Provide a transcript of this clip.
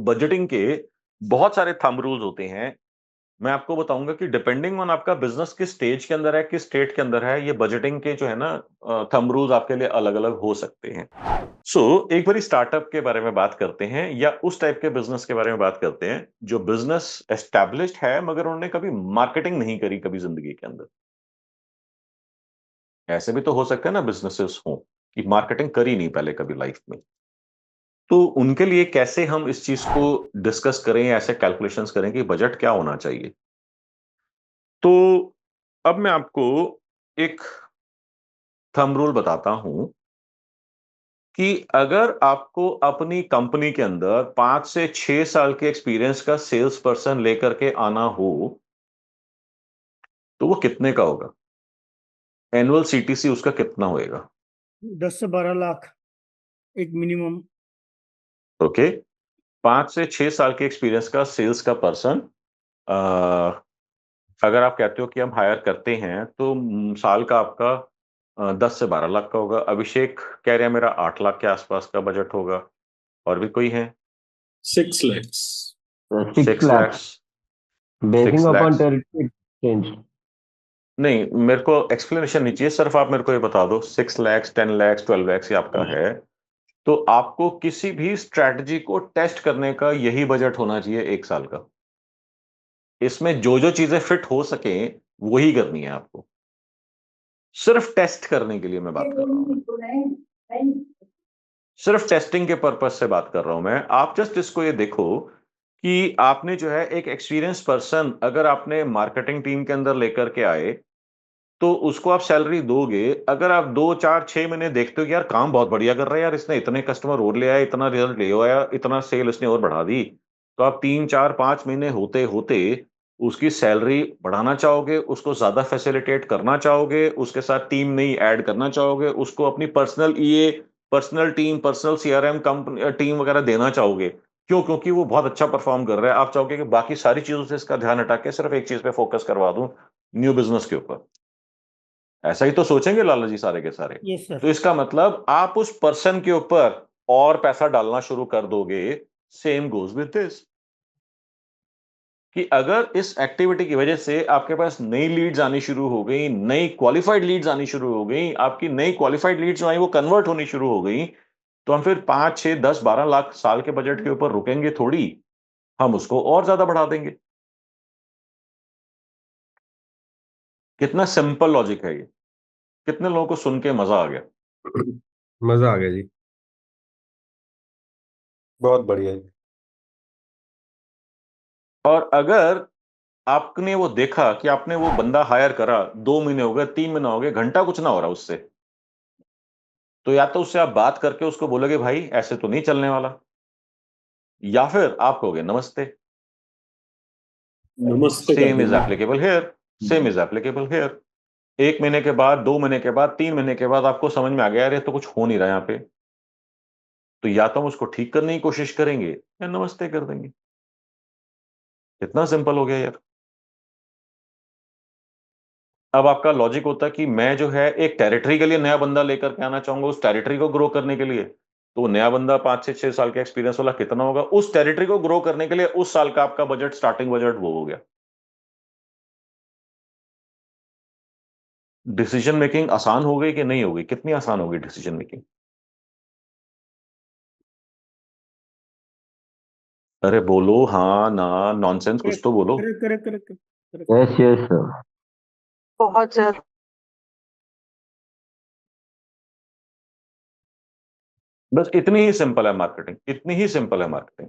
Budgeting के बहुत सारे थंब रूल्स होते हैं। मैं आपको बताऊंगा कि डिपेंडिंग ऑन आपका बिजनेस किस स्टेज के अंदर है, किस स्टेट के अंदर है, ये बजटिंग के जो है ना थंब रूल्स आपके लिए अलग अलग हो सकते हैं। सो एक बारी स्टार्टअप के बारे में बात करते हैं या उस टाइप के बिजनेस के बारे में बात करते हैं जो बिजनेस एस्टैब्लिश्ड है मगर उन्होंने कभी मार्केटिंग नहीं करी कभी जिंदगी के अंदर। ऐसे भी तो हो सकते हैं ना बिजनेसेस हो कि मार्केटिंग करी नहीं पहले कभी लाइफ में। तो उनके लिए कैसे हम इस चीज को डिस्कस करें, ऐसे कैलकुलेशंस करें कि बजट क्या होना चाहिए। तो अब मैं आपको एक थंब रूल बताता हूं कि अगर आपको अपनी कंपनी के अंदर 5 से 6 साल के एक्सपीरियंस का सेल्स पर्सन लेकर के आना हो तो वो कितने का होगा? एनुअल सीटीसी उसका कितना होएगा? 10 से 12 लाख एक मिनिमम। ओके, 5 से 6 साल के एक्सपीरियंस का सेल्स का पर्सन अगर आप कहते हो कि हम हायर करते हैं तो साल का आपका 10 से 12 लाख का होगा। अभिषेक कह रहे हैं मेरा 8 लाख के आसपास का बजट होगा। और भी कोई है? 6 lakhs. 6 6 lakhs lakhs basing 6 upon lakhs territory change. नहीं, मेरे को एक्सप्लेनेशन नहीं चाहिए, सिर्फ आप मेरे को ये बता दो 6 लैक्स 10 लैक्स 12 लैक्स ये आपका है तो आपको किसी भी स्ट्रैटेजी को टेस्ट करने का यही बजट होना चाहिए 1 साल का। इसमें जो जो चीजें फिट हो सके वही करनी है आपको। सिर्फ टेस्ट करने के लिए मैं बात कर रहा हूं, सिर्फ टेस्टिंग के पर्पज से बात कर रहा हूं मैं। आप जस्ट इसको ये देखो कि आपने जो है एक एक्सपीरियंस पर्सन अगर आपने मार्केटिंग टीम के अंदर लेकर के आए तो उसको आप सैलरी दोगे। अगर आप 2 4 6 महीने देखते हो कि यार काम बहुत बढ़िया कर रहा है यार, इसने इतने कस्टमर और ले आया, इतना रिजल्ट ले आया, इतना सेल इसने और बढ़ा दी, तो आप 3 4 5 महीने होते होते उसकी सैलरी बढ़ाना चाहोगे, उसको ज्यादा फैसिलिटेट करना चाहोगे, उसके साथ टीम नई ऐड करना चाहोगे, उसको अपनी personal EA, personal team, personal CRM company team वगैरह देना चाहोगे। क्यों? क्योंकि वो बहुत अच्छा परफॉर्म कर रहा है। आप चाहोगे कि बाकी सारी चीजों से इसका ध्यान हटा के सिर्फ एक चीज पे फोकस करवा दूं, न्यू बिजनेस के ऊपर। ऐसा ही तो सोचेंगे लाला जी सारे के सारे। Yes sir. तो इसका मतलब आप उस पर्सन के ऊपर और पैसा डालना शुरू कर दोगे। सेम गोज विद दिस कि अगर इस एक्टिविटी की वजह से आपके पास नई लीड्स आनी शुरू हो गई, नई क्वालिफाइड लीड्स आनी शुरू हो गई, आपकी नई क्वालिफाइड लीड्स जो आई वो कन्वर्ट होनी शुरू हो गई, तो हम फिर 5 6 10 12 लाख साल के बजट के ऊपर रुकेंगे थोड़ी, हम उसको और ज्यादा बढ़ा देंगे। कितना सिंपल लॉजिक है ये। कितने लोगों को सुन के मजा आ गया? मजा आ गया जी, बहुत बढ़िया जी। और अगर आपने वो देखा कि आपने वो बंदा हायर करा, 2 महीने हो गए, 3 महीने हो गए, घंटा कुछ ना हो रहा उससे, तो या तो उससे आप बात करके उसको बोलोगे भाई ऐसे तो नहीं चलने वाला, या फिर आप कहोगे नमस्ते। नमस्ते कर सेम इज देंगे। Applicable here, same is applicable here. 1 महीने के बाद, 2 महीने के बाद, 3 महीने के बाद आपको समझ में आ गया यार ये तो कुछ हो नहीं रहा यहाँ पे, तो या तो हम उसको ठीक करने की कोशिश करेंगे या नमस्ते कर देंगे। इतना सिंपल हो गया यार। अब आपका लॉजिक होता है कि मैं जो है एक टेरिटरी के लिए नया बंदा लेकर के आना चाहूंगा, उस टेरिटरी को ग्रो करने के लिए, तो वो नया बंदा 5 से 6 साल के एक्सपीरियंस वाला कितना होगा? उस टेरिटरी को ग्रो करने के लिए उस साल का आपका बजट, स्टार्टिंग बजट वो हो गया। डिसीजन मेकिंग आसान हो गई कि नहीं हो गई? कितनी आसान हो गई डिसीजन मेकिंग? अरे बोलो, हाँ ना, नॉनसेंस कुछ तो बोलो। Correct correct correct correct. Yes, yes, sir. बहुत ज्यादा। बस इतनी ही सिंपल है मार्केटिंग, इतनी ही सिंपल है मार्केटिंग।